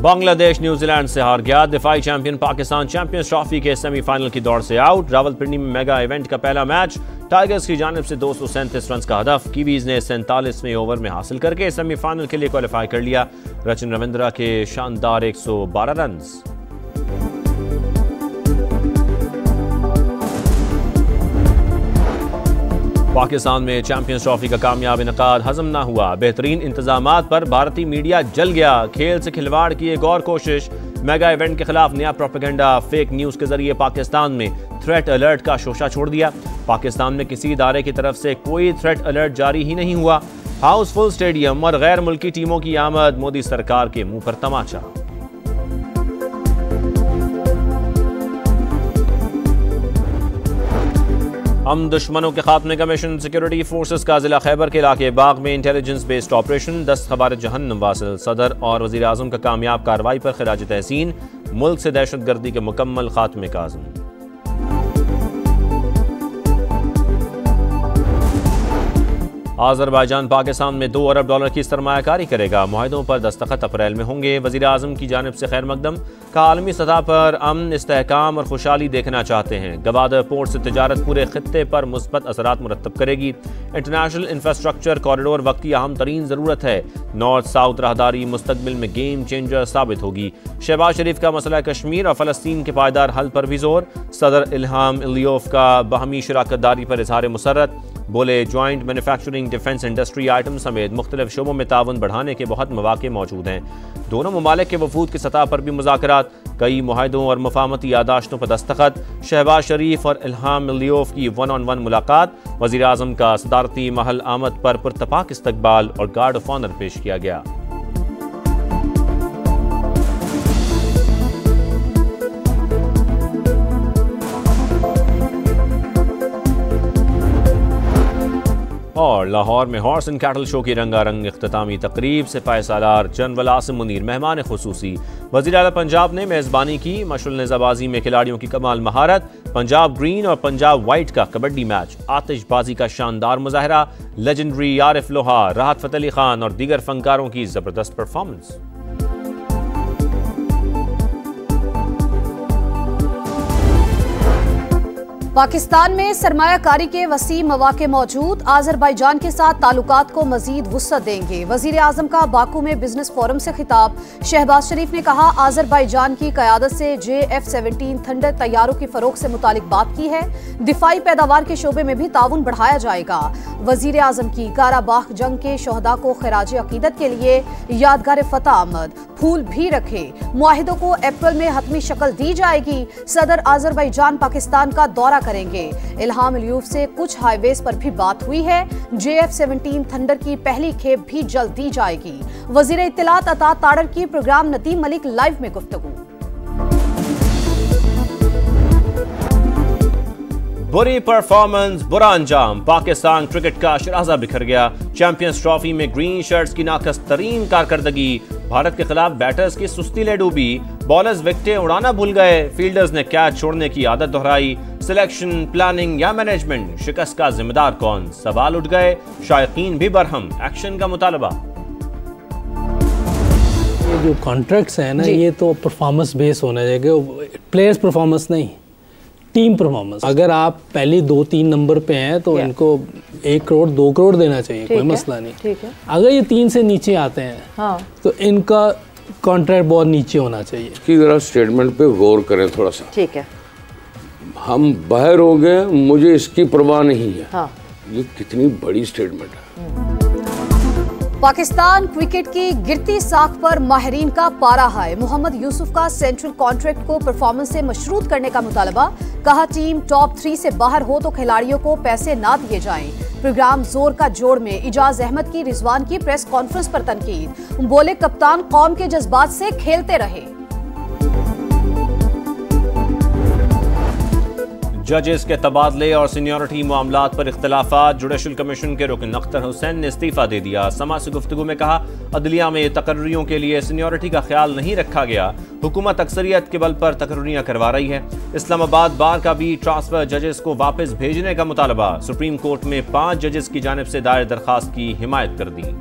Bangladesh New Zealand से हार गया। दिफाई चैंपियन पाकिस्तान चैंपियंस ट्रॉफी के सेमीफाइनल की दौड़ से आउट। रावलपिंडी में मेगा इवेंट का पहला मैच टाइगर्स की जानिब से 237 रन का हदफ कीवीज ने 47वें ओवर में हासिल करके सेमीफाइनल के लिए क्वालिफाई कर लिया। रचिन रविंद्रा के शानदार 112 रन। पाकिस्तान में चैंपियंस ट्रॉफी का कामयाब इनकाद हजम न हुआ। बेहतरीन इंतजामात पर भारतीय मीडिया जल गया। खेल से खिलवाड़ की एक और कोशिश। मेगा इवेंट के खिलाफ नया प्रोपेगेंडा। फेक न्यूज के जरिए पाकिस्तान में थ्रेट अलर्ट का शोशा छोड़ दिया। पाकिस्तान में किसी इदारे की तरफ से कोई थ्रेट अलर्ट जारी ही नहीं हुआ। हाउसफुल स्टेडियम और गैर मुल्की टीमों की आमद। मोदी सरकार के मुंह पर तमाचा। हम दुश्मनों के खात्मे का मिशन। सिक्योरिटी फोर्सेस का जिला खैबर के इलाके बाग में इंटेलिजेंस बेस्ड ऑपरेशन। 10 खबर जहन्नम वासिल। सदर और वजीर आजम का कामयाब कार्रवाई पर खिराज तहसीन। मुल्क से दहशतगर्दी के मुकम्मल खात्मे का आज़म। आज़रबाईजान पाकिस्तान में $2 अरब की सरमायाकारी करेगा। मुआहदों पर दस्तखत अप्रैल में होंगे। वज़ीर आज़म की जानिब से खैर मकदम का आलमी सतह पर अमन, इस्तेहकाम और खुशहाली देखना चाहते हैं। गवादर पोर्ट से तिजारत पूरे खित्ते पर मुस्बत असरात मुरत्तब करेगी। इंटरनेशनल इंफ्रास्ट्रक्चर कॉरिडोर वक्त की अहम तरीन ज़रूरत है। नॉर्थ साउथ राहदारी मुस्तकबिल में गेम चेंजर साबित होगी। शहबाज शरीफ का मसला कश्मीर और फ़लस्तीन के पायदार हल पर भी जोर। सदर इल्हाम अलियोफ का बाहमी शराकतदारी पर इजहार मुसर्रत। बोले joint manufacturing, defence industry item समेत मुख्तलिफ शोबों में ताउन बढ़ाने के बहुत मौके मौजूद हैं। दोनों ममालिक के वफूद की सतह पर भी मुज़ाकरात। कई मुआहदों और मफाहमती यादाश्तों पर दस्तखत। शहबाज शरीफ और इल्हाम अलियोफ की 1-on-1 मुलाकात। वज़ीर आज़म का सदारती महल आमद पर पुरतपाक इस्तकबाल और गार्ड ऑफ ऑनर पेश किया गया। और लाहौर में हॉर्स एंड कैटल शो की रंगारंग इख्तितामी तकरीब। सिपाही सालार जनरल आसिम मुनीर मेहमान खुसूसी। वज़ीर आला पंजाब ने मेज़बानी की। मशरुल नेज़ाबाजी में खिलाड़ियों की कमाल महारत। पंजाब ग्रीन और पंजाब वाइट का कबड्डी मैच। आतिशबाजी का शानदार मुजाहरा। लेजेंडरी आरिफ लोहा, राहत फ़तेह अली खान और दीगर फनकारों की ज़बरदस्त परफॉर्मेंस। पाकिस्तान में सरमायाकारी के वसी मौके मौजूद। आज़रबाईजान के साथ ताल्लुकात को मजीद वुसअत देंगे। वज़ीर आज़म का बाकू में बिजनेस फोरम से खिताब। शहबाज शरीफ ने कहा, आज़रबाईजान की क़यादत से JF-17 थंडर तैयारों की फ़रोग़ से मुतालिक बात की है। दिफाई पैदावार के शोबे में भी ताउन बढ़ाया जाएगा। वज़ीर आज़म की काराबाख जंग के शोहदा को खिराज अकीदत के लिए यादगार फतह आमद। फूल भी रखे। मुआहिदों को अप्रैल में हतमी शक्ल दी जाएगी। सदर आज़रबाईजान पाकिस्तान का दौरा करेंगे। इल्हाम अलियोफ से कुछ हाईवेज पर भी बात हुई है। JF-17 थंडर की पहली खेप भी जल्द दी जाएगी। वज़ीर इत्तलात अता ताड़र की प्रोग्राम नदीम मलिक लाइव में गुफ्तगू। बुरी परफॉर्मेंस, बुरा अंजाम। पाकिस्तान क्रिकेट का शराजा बिखर गया। चैंपियंस ट्रॉफी में ग्रीन शर्ट्स की नाकस तरीन कारकर्दगी। भारत के खिलाफ बैटर्स की सुस्ती ले डूबी। बॉलर्स विकेटें उड़ाना भूल गए। फील्डर्स ने कैच छोड़ने की आदत दोहराई। सिलेक्शन, प्लानिंग या मैनेजमेंट, शिकस्त का जिम्मेदार कौन? सवाल उठ गए। शायकीन भी बरहम। एक्शन का मुतालबा। ये जो कॉन्ट्रैक्ट्स हैं ना, ये तो परफॉर्मेंस बेस होना चाहिए। प्लेयर्स परफॉर्मेंस नहीं, टीम परफॉर्मेंस। अगर आप पहले 2-3 नंबर पे हैं तो इनको 1 करोड़ 2 करोड़ देना चाहिए, कोई मसला नहीं। ठीक है। अगर ये 3 से नीचे आते हैं तो इनका कॉन्ट्रैक्ट बहुत नीचे होना चाहिए। इसकी जरा स्टेटमेंट पे गौर करें थोड़ा सा। ठीक है। हम बाहर हो गए, मुझे इसकी परवाह नहीं है। हाँ। ये कितनी बड़ी स्टेटमेंट है। पाकिस्तान क्रिकेट की गिरती साख पर माहिरीन का पारा है। मोहम्मद यूसुफ का सेंट्रल कॉन्ट्रैक्ट को परफॉर्मेंस से मशरूत करने का मुतालबा। कहा, टीम टॉप 3 से बाहर हो तो खिलाड़ियों को पैसे ना दिए जाएं। प्रोग्राम जोर का जोड़ में इजाज अहमद की रिजवान की प्रेस कॉन्फ्रेंस पर तनकीद। बोले, कप्तान कौम के जज्बात से खेलते रहे। जजेस के तबादले और सीनियरिटी मामलात पर इख्तलाफात। जुडिशल कमीशन के रुकन अख्तर हुसैन ने इस्तीफा दे दिया। समा से गुफ्तगू में कहा, अदलिया में तकर्रियों के लिए सीनियरिटी का ख्याल नहीं रखा गया। हुकूमत अक्सरियत के बल पर तकर्रियां करवा रही है। इस्लामाबाद बार का भी ट्रांसफर जजेस को वापस भेजने का मुतालबा। सुप्रीम कोर्ट में 5 जजेस की जानिब से दायर दरखास्त की हिमायत कर दी।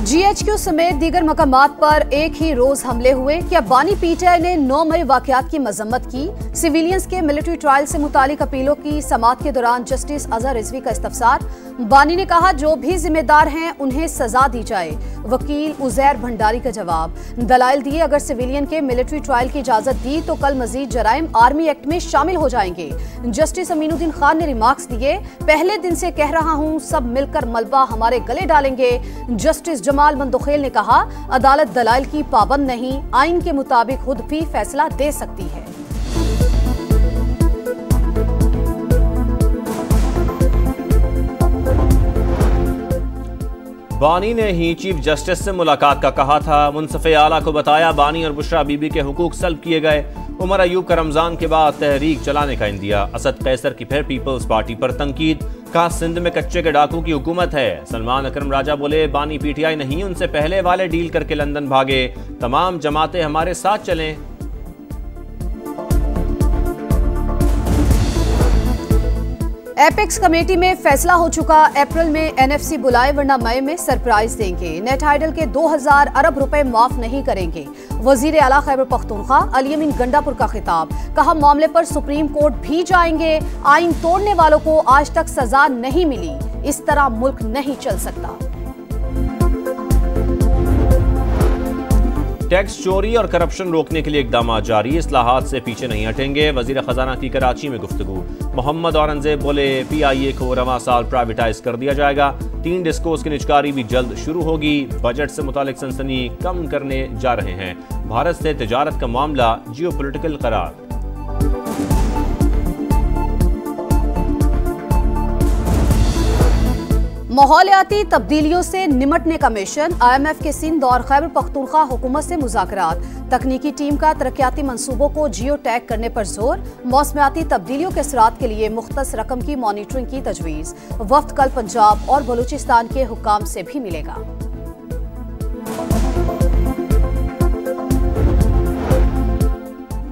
GHQ समेत दीगर मकामात पर एक ही रोज हमले हुए। क्या बानी PTI ने 9 मई वाकयात की मजम्मत की? सिविलियंस के मिलिट्री ट्रायल से मुतालिक अपीलों की समाअत के दौरान जस्टिस अजहर रिजवी का इस्तफसार। बानी ने कहा जो भी जिम्मेदार हैं उन्हें सजा दी जाए। वकील उजैर भंडारी का जवाब, दलाइल दिए अगर सिविलियन के मिलिट्री ट्रायल की इजाजत दी तो कल मजीद जराइम आर्मी एक्ट में शामिल हो जाएंगे। जस्टिस अमीनुद्दीन खान ने रिमार्क्स दिए, पहले दिन से कह रहा हूं सब मिलकर मलबा हमारे गले डालेंगे। जस्टिस जमाल मंदोखेल ने कहा अदालत दलाइल की पाबंद नहीं, आइन के मुताबिक खुद भी फैसला दे सकती है। बानी ने ही चीफ जस्टिस से मुलाकात का कहा था। मुनसिफ आला को बताया बानी और बुशरा बीबी के हुकूक सल्ब किए गए। उमर अयूब का रमजान के बाद तहरीक चलाने का इंदिया। असद कैसर की फिर पीपल्स पार्टी पर तनकीद, कहा सिंध में कच्चे के डाकू की हुकूमत है। सलमान अकरम राजा बोले बानी PTI नहीं, उनसे पहले वाले डील करके लंदन भागे। तमाम जमातें हमारे साथ चलें। एपेक्स कमेटी में फैसला हो चुका, अप्रैल में NFC बुलाए वरना मई में सरप्राइज देंगे। नेट आइडल के 2000 अरब रुपए माफ नहीं करेंगे। वजीर आला खैबर पख्तूनख्वा अली अमीन गंडापुर का खिताब, कहा मामले पर सुप्रीम कोर्ट भी जाएंगे। आइन तोड़ने वालों को आज तक सजा नहीं मिली, इस तरह मुल्क नहीं चल सकता। टैक्स चोरी और करप्शन रोकने के लिए इकदाम जारी, इस्लाहात से पीछे नहीं हटेंगे। वजीर खजाना की कराची में गुफ्तगू। मोहम्मद औरंगजेब बोले PIA को रवां साल प्राइवेटाइज कर दिया जाएगा। 3 डिस्कोस की निजकारी भी जल्द शुरू होगी। बजट से मुतालिक सनसनी कम करने जा रहे हैं। भारत से तिजारत का मामला जियोपॉलिटिकल करार। माहौलियाती तब्दीलियों से निमटने का मिशन, IMF के सिंध और खैबर पख्तूनख्वा हुकूमत से मुज़ाकरात। तकनीकी टीम का तरक्याती मंसूबों को जियो टैग करने पर जोर। मौसमियाती तब्दीलियों के असरात के लिए मुख्तस रकम की मॉनिटरिंग की तजवीज़। वफ्द कल पंजाब और बलूचिस्तान के हुक्काम से भी मिलेगा।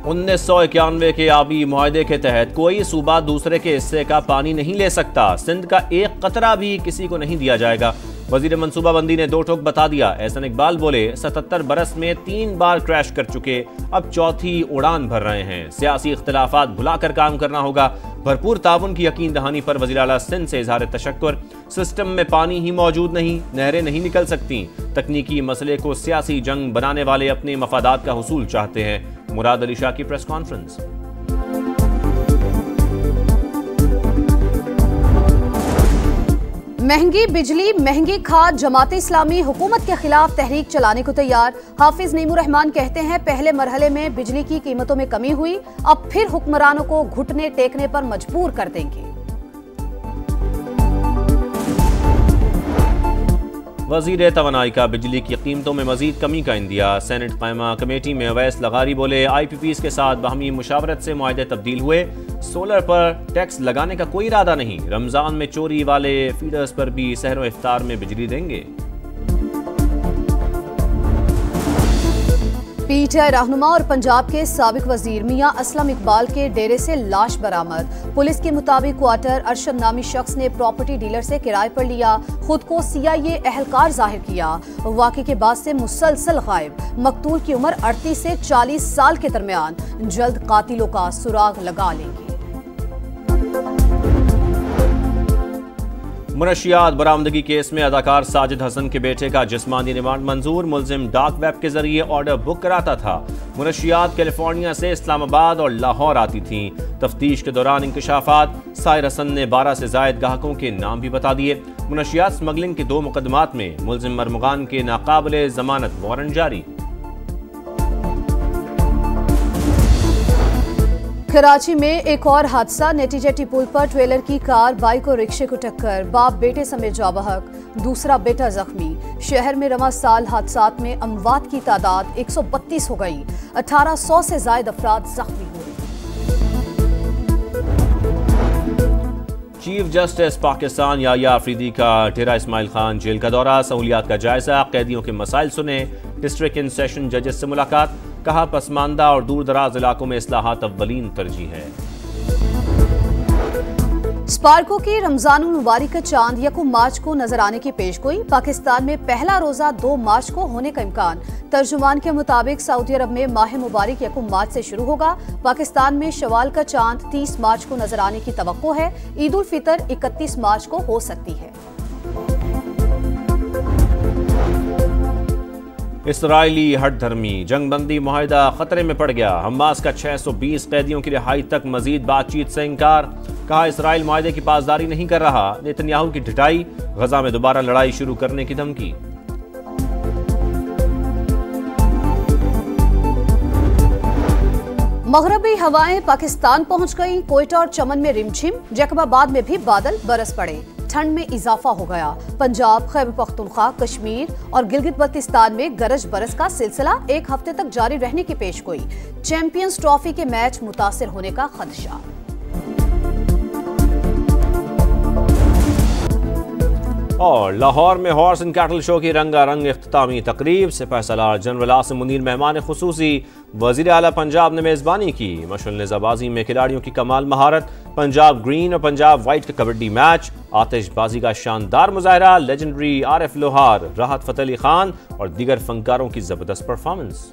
1991 के आबी मुआहदे के तहत कोई सूबा दूसरे के हिस्से का पानी नहीं ले सकता। सिंध का एक कतरा भी किसी को नहीं दिया जाएगा। वजीर मनसूबाबंदी ने 2 टोक बता दिया। एहसन इकबाल बोले 77 बरस में 3 बार क्रैश कर चुके, अब चौथी उड़ान भर रहे हैं। सियासी इख्तिलाफात भुलाकर काम करना होगा। भरपूर ताउन की यकीन दहानी पर वजीर आला सिंध से इजहार तशक्कुर। सिस्टम में पानी ही मौजूद नहीं, नहरें नहीं निकल सकती। तकनीकी मसले को सियासी जंग बनाने वाले अपने मफादात का हुसूल चाहते हैं। मुराद अली शाह की प्रेस कॉन्फ्रेंस। महंगी बिजली, महंगी खाद, जमात इस्लामी हुकूमत के खिलाफ तहरीक चलाने को तैयार। हाफिज नईमुर रहमान कहते हैं पहले मरहले में बिजली की कीमतों में कमी हुई, अब फिर हुक्मरानों को घुटने टेकने पर मजबूर कर देंगे। वजीर तवानाई का बिजली की कीमतों में मजीद कमी का इंदिया। सेनेट कायमा कमेटी में अवैस लगारी बोले IPPs के साथ बाहमी मुशावरत से मुआहदे तब्दील हुए। सोलर पर टैक्स लगाने का कोई इरादा नहीं। रमजान में चोरी वाले फीडर्स पर भी सहर इफ्तार में बिजली देंगे। PTI रहनुमा और पंजाब के साबिक वजीर मियां असलम इकबाल के डेरे से लाश बरामद। पुलिस के मुताबिक क्वार्टर अरशद नामी शख्स ने प्रॉपर्टी डीलर से किराए पर लिया, खुद को CIA एहलकार जाहिर किया। वाक़े के बाद से मुसलसल गायब। मकतूल की उम्र 38 से 40 साल के दरमियान। जल्द कातिलों का सुराग लगा लेंगे। मुनशियात बरामदगी केस में अदाकार साजिद हसन के बेटे का जिस्मानी रिमांड मंजूर। मुलजिम डार्क वेब के जरिए ऑर्डर बुक कराता था। मुनशियात कैलिफोर्निया से इस्लामाबाद और लाहौर आती थीं। तफ्तीश के दौरान इंकशाफात, साहिर हसन ने 12 से जायद ग्राहकों के नाम भी बता दिए। मुनशियात स्मगलिंग के 2 मुकदमात में मुलजिम मरमुगान के नाकाबिले जमानत वारंट जारी। कराची में एक और हादसा। नेटीजेटी पुल पर ट्रेलर की कार बाइक और रिक्शे को टक्कर, बाप बेटे समेत जाबहक, दूसरा बेटा जख्मी। शहर में रवा साल हादसात में अमवात की तादाद 132 हो गई। 1800 से ज्यादा अफराद जख्मी हुए। चीफ जस्टिस पाकिस्तान याया अफरीदी का डेरा इस्माइल खान जेल का दौरा। सहूलियात का जायजा, कैदियों के मसाइल सुने। डिस्ट्रिक्ट इन सेशन जजेस से मुलाकात। कहा पसमानदा और दूर दराज इलाकों में इस्लाहात अव्वलीन तरजीह है। स्पार्को की रमजानुल मुबारक का चांद 1 मार्च को नजर आने की पेशगोई। पाकिस्तान में पहला रोजा 2 मार्च को होने का इम्कान। तर्जुमान के मुताबिक सऊदी अरब में माह मुबारक 1 मार्च से शुरू होगा। पाकिस्तान में शवाल का चांद 30 मार्च को नजर आने की तवक्को है। ईद उल फितर 31 मार्च को हो सकती है। इसराइली हटधर्मी जंगबंदी मुआहिदा खतरे में पड़ गया। हमास का 620 कैदियों की रिहाई तक मजीद बातचीत से इंकार। कहा इसराइल मुआहिदे की पासदारी नहीं कर रहा। नेतन्याहू की ढिठाई, गजा में दोबारा लड़ाई शुरू करने की धमकी। मगरबी हवाएं पाकिस्तान पहुंच गईं। कोयटा और चमन में रिमझिम, जैकबाबाद में भी बादल बरस पड़े। ठंड में इजाफा हो गया। पंजाब, खैबर पख्तूनख्वा, कश्मीर और गिलगित बल्तिस्तान में गरज बरस का सिलसिला 1 हफ्ते तक जारी रहने की पेशगोई। चैंपियंस ट्रॉफी के मैच मुतासिर होने का खदशा। और लाहौर में हॉर्स एंड कैटल शो की रंगारंग इख्तितामी तकरीब। सिपहसालार जनरल आसिम मुनीर मेहमान खुसूसी। वजीर आला पंजाब ने मेजबानी की। मशअल नेज़ाबाजी में खिलाड़ियों की कमाल महारत। पंजाब ग्रीन और पंजाब वाइट का कबड्डी मैच। आतिशबाजी का शानदार मुजाहरा। लेजेंडरी आरिफ लोहार, राहत फतेह अली खान और दीगर फनकारों की जबरदस्त परफॉर्मेंस।